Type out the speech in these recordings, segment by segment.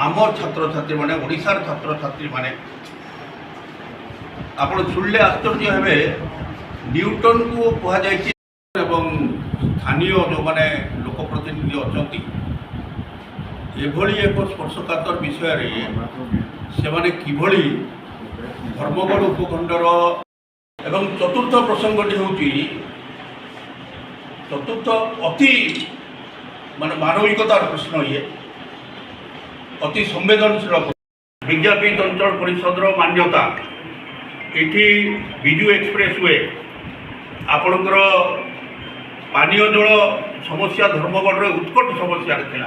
आमर छात्र छात्री मैंने ओडिशार छात्र छात्री मैंने आप शुणिले आश्चर्य हे न्यूटन को कहुई स्थानीय जो मैंने लोकप्रतिनिधि अच्छा एभली एक स्पर्शकातर विषय से माने किभली धर्मगढ़ उपखंडर एवं चतुर्थ प्रसंगटी हूँ चतुर्थ अति माने मानविकतार प्रश्न ये अति संवेदनशील विज्ञापित अंचल परिषद मान्यता ये विजु एक्सप्रेस वे आपणकर पानीय जल समस्या धर्मगढ़ उत्कट समस्या था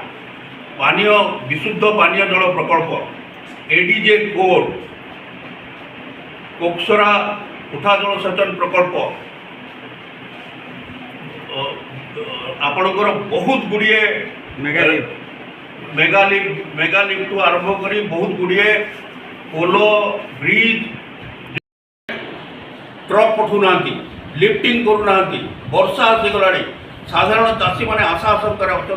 पानीय विशुद्ध पानीय जल प्रकल्प एडीजे कोड कोक्सरा उठा जलसेचन प्रकल्प आपणकर बहुत गुड़िए मेगालिफ्ट टू आरंभ कर बहुत गुड़िए पोलो ब्रिज ट्रक पठुना लिफ्टिंग करूना वर्षा आसीगला साधारण चाषी मैंने आशा आशंकार अच्छा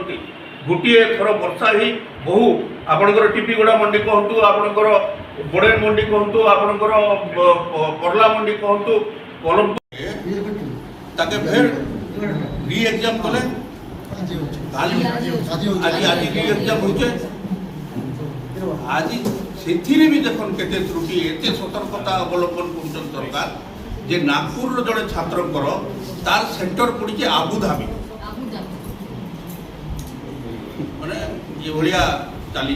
गोटे थर वर्षा ही बहु आपणकर टीपीगुड़ा मंडी कहतु आपणकर बोडेन मंडी कहतु आपणकर परला मंडी कहतु कलम ताके फिर री एग्जाम कले आज री एग्जाम होचे आज से भी देखन केते त्रुटि एते सतर्कता अवलंबन कर सरकार जे नागपुर जड़े छात्रकर तार सेंटर पड़ी आबुधाबी माने ये भलिया चली